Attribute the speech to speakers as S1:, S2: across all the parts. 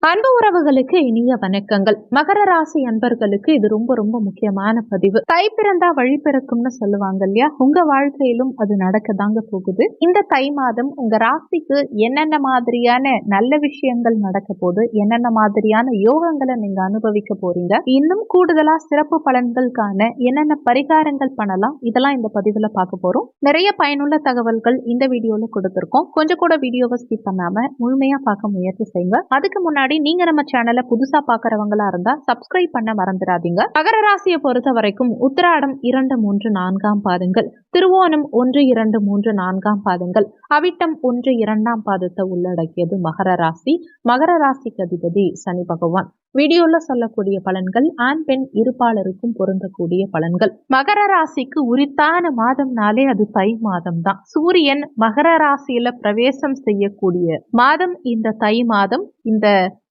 S1: அன்பு உறவுகளுக்கு இனிய வணக்கங்கள். மகர ராசி அன்பர்களுக்கு இது ரொம்ப ரொம்ப முக்கியமான பதிவு. தை பிறந்தா வழி பிறக்கும்னு சொல்லுவாங்க இல்லையா? உங்க வாழ்க்கையிலும் அது நடக்கதாங்க போகுது. இந்த தை மாதம் உங்க ராசிக்கு என்னென்ன மாதிரியான நல்ல விஷயங்கள் நடக்க போகுது, என்னென்ன மாதிரியான யோகங்களை நீங்க அனுபவிக்க போறீங்க, இன்னும் கூடுதலா சிறப்பு பலன்களுக்கான என்னென்ன பரிகாரங்கள் பண்ணலாம், இதெல்லாம் இந்த பதிவுல பார்க்க போறோம். நிறைய பயனுள்ள தகவல்கள் இந்த வீடியோல கொடுத்திருக்கோம். கொஞ்சம் கூட வீடியோவை ஸ்கிப் பண்ணாம முழுமையா பார்க்க முயற்சி செய்யுங்க. அதுக்கு முன்னாடி நீங்க நம்ம சேனலை புதுசா பாக்குறவங்களா இருந்தா சப்ஸ்கிரைப் பண்ண மறந்துடாதீங்க. மகர ராசியை பொறுத்த வரைக்கும் உத்திராடம் 2, 3, 4ஆம் பாதங்கள், திருவோணம் 1, 2, 3, 4ஆம் பாதங்கள், அவிட்டம் 1, 2ஆம் பாதத்தை உள்ளடக்கியது மகர ராசி. மகர ராசிக்கு அதிபதி சனி பகவான். வீடியோல சொல்லக்கூடிய பலன்கள் ஆண் பெண் இருப்பாளருக்கும் பொருந்தக்கூடிய பலன்கள். மகர ராசிக்கு உரித்தான மாதம்னாலே அது தை மாதம் தான். சூரியன் மகர ராசியில பிரவேசம் செய்யக்கூடிய மாதம் இந்த தை மாதம். இந்த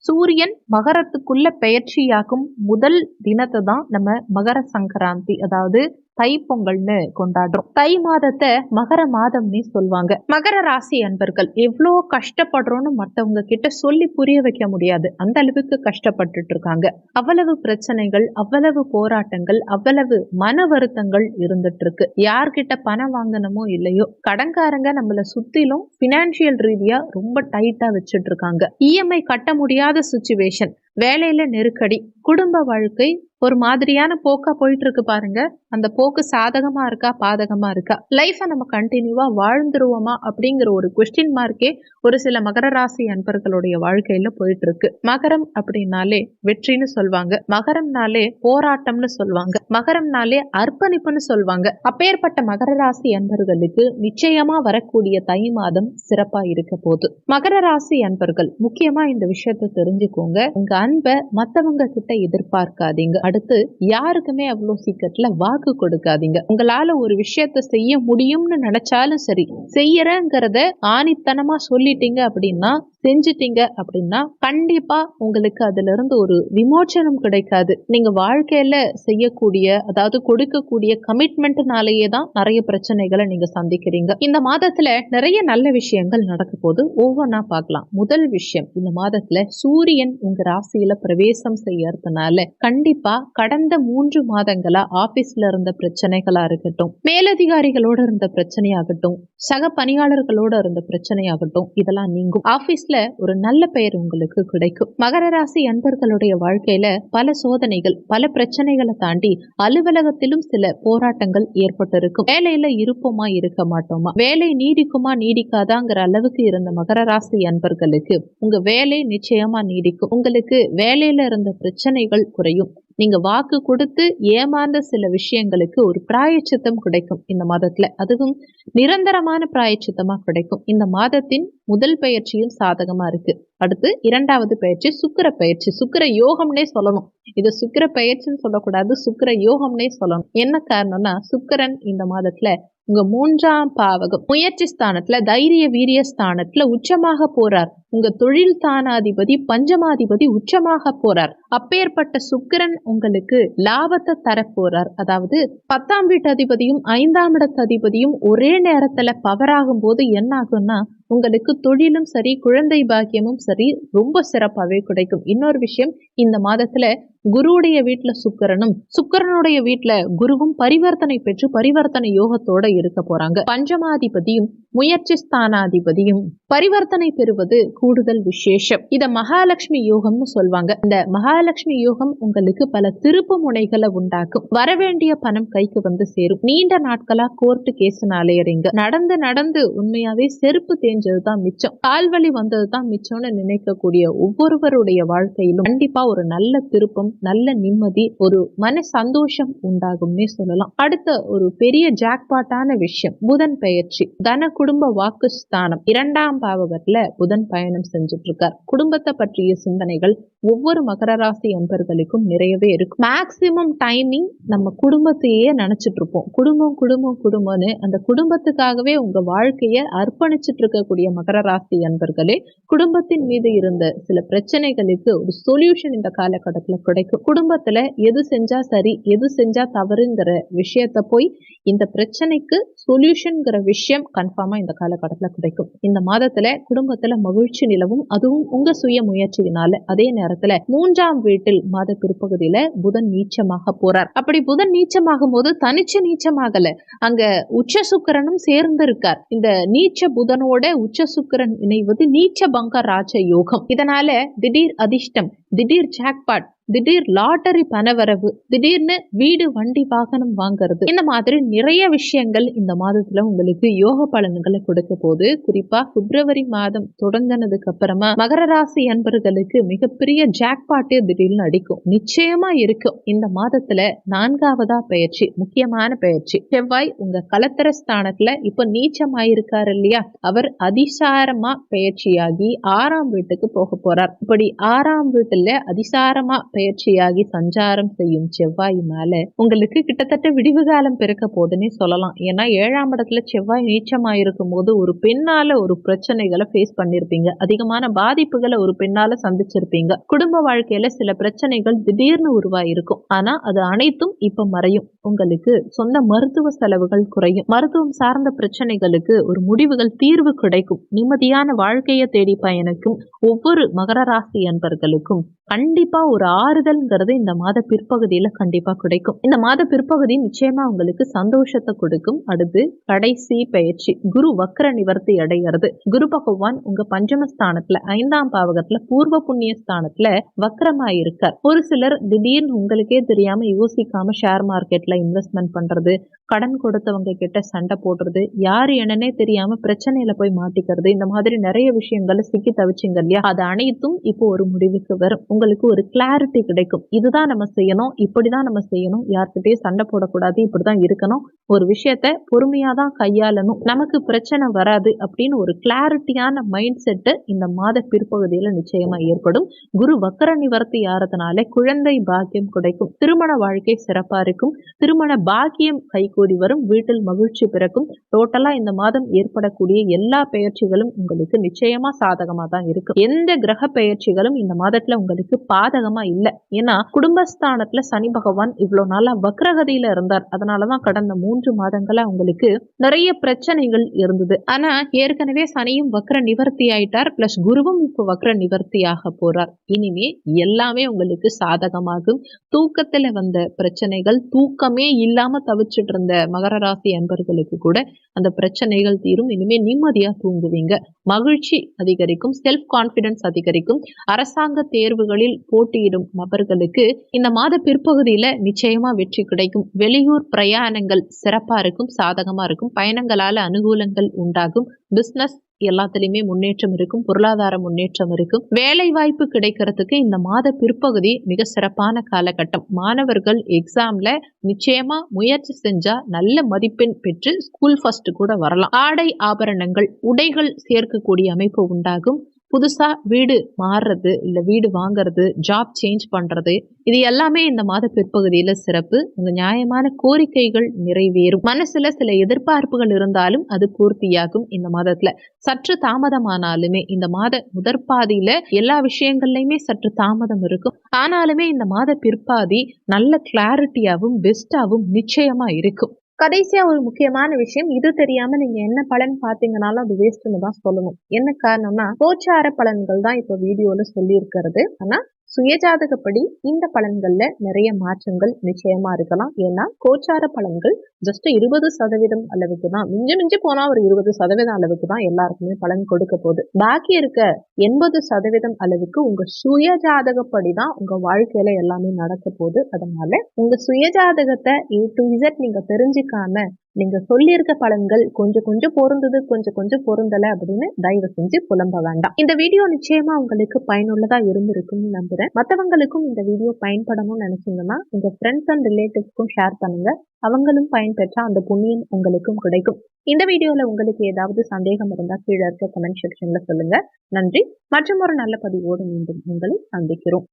S1: சூரியன் மகரத்துக்குள்ள பெயர்ச்சியாகும் முதல் தினத்தை தான் நம்ம மகர சங்கராந்தி, அதாவது தை பொங்கல்னு கொண்டாடுறோம். தை மாதத்தை மகர மாதம்னு சொல்லுவாங்க. மகர ராசி அன்பர்கள் எவ்வளோ கஷ்டப்படுறோம்னு மற்றவங்க கிட்ட சொல்லி புரிய வைக்க முடியாது, அந்த அளவுக்கு கஷ்டப்பட்டுட்டு இருக்காங்க. அவ்வளவு பிரச்சனைகள், அவ்வளவு போராட்டங்கள், அவ்வளவு மன வருத்தங்கள் இருந்துட்டு இருக்கு. யார்கிட்ட பணம் வாங்கணுமோ இல்லையோ, கடன்காரங்க நம்மள சுத்திலும் பினான்சியல் ரீதியா ரொம்ப டைட்டா வச்சுட்டு இருக்காங்க. இஎம்ஐ கட்ட முடியாத சிச்சுவேஷன், வேலையில நெருக்கடி, குடும்ப வாழ்க்கை ஒரு மாதிரியான போக்கா போயிட்டு இருக்கு பாருங்க. அந்த போக்கு சாதகமா இருக்கா பாதகமா இருக்கா, லைஃபை நம்ம கண்டினியூவா வாழ்ந்துருவோமா அப்படிங்கிற ஒரு கொஸ்டின் மார்க்கே ஒரு சில மகர ராசி அன்பர்களுடைய வாழ்க்கையில போயிட்டு இருக்கு. மகரம் அப்படின்னாலே வெற்றின்னு சொல்லுவாங்க, மகரம்னாலே போராட்டம்னு சொல்லுவாங்க, மகரம்னாலே அர்ப்பணிப்புன்னு சொல்லுவாங்க. அப்பேற்பட்ட மகர ராசி அன்பர்களுக்கு நிச்சயமா வரக்கூடிய தை மாதம் சிறப்பா இருக்க போகுது. மகர ராசி அன்பர்கள் முக்கியமா இந்த விஷயத்தை தெரிஞ்சுக்கோங்க. உங்க அன்பை மத்தவங்க கிட்ட எதிர்பார்க்காதீங்க. அடுத்து யாருக்குமே அவ்வளவு சீக்கிரத்துல வாக்கு கொடுக்காதீங்க. உங்களால ஒரு விஷயத்த செய்ய முடியும்னு நினைச்சாலும் சரி, செய்யறங்கிறத ஆணித்தனமா சொல்லிட்டீங்க அப்படின்னா, செஞ்சிட்டீங்க அப்படின்னா கண்டிப்பா உங்களுக்கு அதுல இருந்து ஒரு விமோச்சனம் கிடைக்காது. நீங்க வாழ்க்கையில செய்யக்கூடிய, அதாவது கொடுக்கக்கூடிய கமிட்மெண்ட்னாலேயே தான் நிறைய பிரச்சனைகளை நீங்க சந்திக்கிறீங்க. இந்த மாதத்துல நிறைய நல்ல விஷயங்கள் நடக்க போது, ஒவ்வொன்னா பார்க்கலாம். முதல் விஷயம், இந்த மாதத்துல சூரியன் உங்க ராசியில பிரவேசம் செய்யறதுனால கண்டிப்பா கடந்த 3 மாதங்களா ஆபீஸ்ல இருந்த பிரச்சனைகளா இருக்கட்டும், மேலதிகாரிகளோட இருந்த பிரச்சனையாகட்டும், சக பணியாளர்களோட இருந்த பிரச்சனையாகட்டும், இதெல்லாம் நீங்கும். ஆபீஸ்ல ஒரு நல்ல பெயர் உங்களுக்கு கிடைக்கும். மகர ராசி அன்பர்களுடைய வாழ்க்கையில பல சோதனைகள், பல பிரச்சனைகளை தாண்டி அலுவலகத்திலும் சில போராட்டங்கள் ஏற்பட்டிருக்கும். வேலையில இருப்போமா இருக்க மாட்டோமா, வேலை நீடிக்குமா நீடிக்காதாங்கிற அளவுக்கு இருந்த மகர ராசி அன்பர்களுக்கு உங்க வேலை நிச்சயமா நீடிக்கும். உங்களுக்கு வேலையில இருந்த பிரச்சனைகள் குறையும். நீங்க வாக்கு கொடுத்து ஏமாந்த சில விஷயங்களுக்கு ஒரு பிராயச்சித்தம் கிடைக்கும் இந்த மாதத்துல. அதுவும் நிரந்தரமான பிராயச்சித்தமா கிடைக்கும். இந்த மாதத்தின் முதல் பயிற்சியும் சாதகமா இருக்கு. அடுத்து 2வது பயிற்சி சுக்கிர பயிற்சி. சுக்கிர யோகம்னே சொல்லணும். இது சுக்கிர பயிற்சின்னு சொல்லக்கூடாது, சுக்கிர யோகம்னே சொல்லணும். என்ன காரணம்னா, சுக்கிரன் இந்த மாதத்துல உங்க 3ஆம் பாவகம் முயற்சி ஸ்தானத்துல, தைரிய வீரிய ஸ்தானத்துல உச்சமாக போறார். உங்க தொழில் ஸ்தானாதிபதி பஞ்சமாதிபதி உச்சமாக போறார். அப்பேற்பட்ட சுக்கிரன் உங்களுக்கு லாபத்தை தர போறார். அதாவது 10ஆம் வீட்டு அதிபதியும் 5ஆம் இடத்து அதிபதியும் ஒரே நேரத்துல பவர் ஆகும் போது என்ன ஆகும்னா, உங்களுக்கு தொழிலும் சரி, குழந்தை பாக்கியமும் சரி ரொம்ப சிறப்பாவே கிடைக்கும். இன்னொரு விஷயம், இந்த மாதத்துல குருவுடைய வீட்டுல சுக்கிரனும், சுக்கிரனுடைய வீட்டுல குருவும் பரிவர்த்தனை பெற்று பரிவர்த்தனை யோகத்தோட இருக்க போறாங்க. பஞ்சமாதிபதியும் முயற்சி ஸ்தானாதிபதியும் பரிவர்த்தனை பெறுவது கூடுதல் விசேஷம். இத மகாலட்சுமி யோகம்னு சொல்வாங்க. இந்த மகாலட்சுமி யோகம் உங்களுக்கு பல திருப்பு முனைகளை உண்டாக்கும். வரவேண்டிய பணம் கைக்கு வந்து சேரும். நீண்ட நாட்களா கோர்ட்டு கேஸ் அலையறீங்க, நடந்து நடந்து உண்மையாவே செருப்பு தேஞ்சதுதான் மிச்சம், கால்வலி வந்ததுதான் மிச்சம்னு நினைக்கக்கூடிய ஒவ்வொருவருடைய வாழ்க்கையிலும் கண்டிப்பா ஒரு நல்ல திருப்பம், நல்ல நிம்மதி, ஒரு மன சந்தோஷம் உண்டாகும்னே சொல்லலாம். அடுத்த ஒரு பெரிய ஜாக்பாட்டான விஷயம், புதன் பெயர்ச்சி. தன குடும்ப வாக்கு ஸ்தானம் 2ஆம் பாவகத்துல புதன் பயணம் செஞ்சுட்டு இருக்கார். குடும்பத்தை பற்றிய சிந்தனைகள் ஒவ்வொரு மகர ராசி அன்பர்களுக்கும் நிறையவே இருக்கும். மேக்சிமம் டைமிங் நம்ம குடும்பத்தையே நினைச்சிட்டு இருப்போம். குடும்பம் குடும்பம் குடும்பம்னு அந்த குடும்பத்துக்காகவே உங்க வாழ்க்கைய அர்ப்பணிச்சுட்டு இருக்கக்கூடிய மகர ராசி அன்பர்களே, குடும்பத்தின் மீது இருந்த சில பிரச்சனைகளுக்கு ஒரு சொல்யூஷன் இந்த காலகட்டத்தில் கிடைக்கும். குடும்பத்துல எது செஞ்சா சரி எது செஞ்சா தவறுங்கிற விஷயத்த போய் இந்த பிரச்சனைக்கு சொல்யூஷன்ங்கிற விஷயம் கன்ஃபார்மா இந்த காலகட்டத்துல கிடைக்கும். இந்த மாதத்துல குடும்பத்துல மகிழ்ச்சி நிலவும், அதுவும் உங்க சுய முயற்சியினால. அதே நேரத்துல 3ஆம் வீட்டில் மாத பிற்பகுதியில புதன் நீச்சமாக போறார். அப்படி புதன் நீச்சமாகும் போது தனிச்சு நீச்சமாகல, அங்க உச்ச சுக்கிரனும் சேர்ந்து இருக்கார். இந்த நீச்ச புதனோட உச்ச சுக்கிரன் இணைவது நீச்ச பங்க ராஜ யோகம். இதனால திடீர் அதிர்ஷ்டம், திடீர் ஜாக்பாட், திடீர் லாட்டரி பணவரவு, திடீர்னு வீடு வண்டி வாகனம் வாங்குறது, இந்த மாதிரி நிறைய விஷயங்கள் இந்த மாதத்துல உங்களுக்கு யோக பலன்களை கொடுக்க போது. குறிப்பா பிப்ரவரி மாதம் தொடங்கினதுக்கு அப்புறமா மகர ராசி அன்பர்களுக்கு மிகப்பெரிய ஜாக்பாட்டே திடீர்னு அடிக்கும், நிச்சயமா இருக்கும். இந்த மாதத்துல 4ஆவதா பயிற்சி, முக்கியமான பயிற்சி. செவ்வாய் உங்க கலத்திர ஸ்தானத்துல இப்ப நீச்சமாயிருக்காரு இல்லையா, அவர் அதிசாரமா பயிற்சியாகி 6ஆம் வீட்டுக்கு போக போறார். இப்படி 6ஆம் வீட்டுல அதிசாரமா பயிற்சியாகி சஞ்சாரம் செய்யும் செவ்வாய் மேல உங்களுக்கு கிட்டத்தட்ட விடிவு காலம் பிறக்க போதுன்னே சொல்லலாம். ஏன்னா 7ஆம் இடத்துல செவ்வாய் நீச்சமாயிருக்கும் போது ஒரு பெண்ணால ஒரு பிரச்சனைகளை ஃபேஸ் பண்ணிருப்பீங்க, அதிகமான பாதிப்புகளை ஒரு பெண்ணால சந்திச்சிருப்பீங்க. குடும்ப வாழ்க்கையில சில பிரச்சனைகள் திடீர்னு உருவாயிருக்கும். ஆனா அது அனைத்தும் இப்ப மறையும். உங்களுக்கு சொந்த மருத்துவ செலவுகள் குறையும். மருத்துவம் சார்ந்த பிரச்சனைகளுக்கு ஒரு முடிவுகள், தீர்வு கிடைக்கும். நிம்மதியான வாழ்க்கையை தேடி பயணிக்கும் ஒவ்வொரு மகர ராசி அன்பர்களுக்கும் கண்டிப்பா ஒரு ஆறுதல்ங்கிறது இந்த மாத பிற்பகுதியில கண்டிப்பா கிடைக்கும். இந்த மாத பிற்பகுதி நிச்சயமா உங்களுக்கு சந்தோஷத்தை கொடுக்கும். அடுத்து கடைசி பயிற்சி, குரு வக்ர நிவர்த்தி அடைகிறது. குரு பகவான் உங்க பஞ்சமஸ்தானத்துல 5ஆம் பாவகத்துல பூர்வ புண்ணிய ஸ்தானத்துல வக்ரமாயிருக்கார். ஒரு சிலர் திடீர்னு உங்களுக்கே தெரியாம யோசிக்காம ஷேர் மார்க்கெட்ல இன்வெஸ்ட்மெண்ட் பண்றது, கடன் கொடுத்தவங்க கிட்ட சண்டை போடுறது, யாரு என்னன்னே தெரியாம பிரச்சனையில போய் மாட்டிக்கிறது, இந்த மாதிரி நிறைய விஷயங்களை சிக்கி தவிச்சிங்க இல்லையா, அது அனைத்தும் இப்போ ஒரு முடிவுக்கு வரும். உங்களுக்கு ஒரு கிளாரிட்டி கிடைக்கும். இதுதான் நம்ம செய்யணும், இப்படிதான் நம்ம செய்யணும், யார்கிட்டயும் சண்டை போடக்கூடாது, இப்படிதான் இருக்கணும், ஒரு விஷயத்த பொறுமையா தான் கையாளணும், நமக்கு பிரச்சனை வராது அப்படின்னு ஒரு கிளாரிட்டியான மைண்ட் செட்டு இந்த மாத பிற்பகுதியில நிச்சயமா ஏற்படும். குரு வக்கர நிவர்த்தி ஆறதுனால குழந்தை பாக்கியம் கிடைக்கும். திருமண வாழ்க்கை சிறப்பா இருக்கும். திருமண பாக்கியம் கைகூடி வரும். வீட்டில் மகிழ்ச்சி பிறக்கும். டோட்டலா இந்த மாதம் ஏற்படக்கூடிய எல்லா பெயர்ச்சிகளும் உங்களுக்கு நிச்சயமா சாதகமா தான் இருக்கும். எந்த கிரக பெயர்ச்சிகளும் இந்த மாதத்துல உங்களுக்கு பாதகமா இல்லை. ஏன்னா குடும்பஸ்தானத்துல சனி பகவான் இவ்வளவு நாளா வக்ரகதியில இருந்தார். அதனாலதான் கடந்த 3 மாதங்களா உங்களுக்கு நிறைய பிரச்சனைகள் இருந்தது. ஆனா ஏற்கனவே சனியும் வக்ர நிவர்த்தி ஆயிட்டார். பிளஸ் குருவும் இப்ப வக்ர நிவர்த்தி ஆக போறார். இனிமே எல்லாமே உங்களுக்கு சாதகமாகும். தூக்கத்துல வந்த பிரச்சனைகள், தூக்கமே இல்லாம தவிச்சிட்டு இருந்த மகர ராசி அன்பர்களுக்கு கூட அந்த பிரச்சனைகள் தீரும். இனிமே நிம்மதியா தூங்குவீங்க. மகிழ்ச்சி அதிகரிக்கும். செல்ஃப் கான்பிடன்ஸ் அதிகரிக்கும். அரசாங்க தேர்வுகளில் போட்டியிடும் நபர்களுக்கு இந்த மாத பிற்பகுதியில நிச்சயமா வெற்றி கிடைக்கும். வெளியூர் பிரயாணங்கள் சிறப்பா இருக்கும், சாதகமா இருக்கும். பயணங்களால அனுகூலங்கள் உண்டாகும். பிசினஸ் எல்லாத்திலுமே முன்னேற்றம் இருக்கும். பொருளாதார முன்னேற்றம் இருக்கும். வேலை வாய்ப்பு கிடைக்கிறதுக்கு இந்த மாத பிற்பகுதி மிக சிறப்பான காலகட்டம். மாணவர்கள் எக்ஸாம்ல நிச்சயமா முயற்சி செஞ்சா நல்ல மதிப்பெண் பெற்று ஸ்கூல் ஃபர்ஸ்ட் கூட வரலாம். ஆடை ஆபரணங்கள், உடைகள் சேர்க்கக்கூடிய அமைப்பு உண்டாகும். புதுசா வீடு மாறுறது, இல்ல வீடு வாங்குறது, ஜாப் சேஞ்ச் பண்றது, இது எல்லாமே இந்த மாத பிற்பகுதியில சிறப்பு. உங்க நியாயமான கோரிக்கைகள் நிறைவேறும். மனசுல சில எதிர்பார்ப்புகள் இருந்தாலும் அது பூர்த்தியாகும். இந்த மாதத்துல சற்று தாமதமானாலுமே இந்த மாத முதற்பாதியில எல்லா விஷயங்கள்லயுமே சற்று தாமதம் இருக்கும். ஆனாலுமே இந்த மாத பிற்பாதி நல்ல கிளாரிட்டியாவும் பெஸ்டாவும் நிச்சயமா இருக்கும். கடைசியா ஒரு முக்கியமான விஷயம், இது தெரியாம நீங்க என்ன பலன் பாத்தீங்கன்னாலும் அது வேஸ்ட்னு தான் சொல்லணும். என்ன காரணம்னா கோச்சார பலன்கள் தான் இப்ப வீடியோல சொல்லி இருக்கிறது. ஆனா சுயஜாதகப்படி இந்த பலன்கள்ல நிறைய மாற்றங்கள் நிச்சயமா இருக்கலாம். ஏன்னா கோச்சார பலன்கள் ஜஸ்ட் 20% அளவுக்கு தான், மிஞ்சி போனா ஒரு 20% அளவுக்கு தான் எல்லாருக்குமே பலன் கொடுக்க போகுது. பாக்கி இருக்க 80% அளவுக்கு உங்க சுயஜாதகப்படி தான் உங்க வாழ்க்கையில எல்லாமே நடக்க போகுது. அதனால உங்க சுயஜாதகத்தை A to Z நீங்க தெரிஞ்சுக்காம நீங்க சொல்லியிருக்க பலன்கள் கொஞ்சம் பொருந்தது, கொஞ்சம் பொருந்தல அப்படின்னு தயவு செஞ்சு புலம்ப வேண்டாம். இந்த வீடியோ நிச்சயமா உங்களுக்கு பயனுள்ளதா இருந்திருக்கும்னு நம்புறேன். மற்றவங்களுக்கும் இந்த வீடியோ பயன்படணும்னு நினைச்சீங்கன்னா உங்க ஃப்ரெண்ட்ஸ் அண்ட் ரிலேட்டிவ்ஸ்க்கும் ஷேர் பண்ணுங்க. அவங்களும் பயன்பெற்றா அந்த புண்ணியம் உங்களுக்கும் கிடைக்கும். இந்த வீடியோல உங்களுக்கு ஏதாவது சந்தேகம் இருந்தா கீழே இருக்க கமெண்ட் செக்ஷன்ல சொல்லுங்க. நன்றி. மற்றும் ஒரு நல்ல பதிவோடு மீண்டும் உங்களை சந்திக்கிறோம்.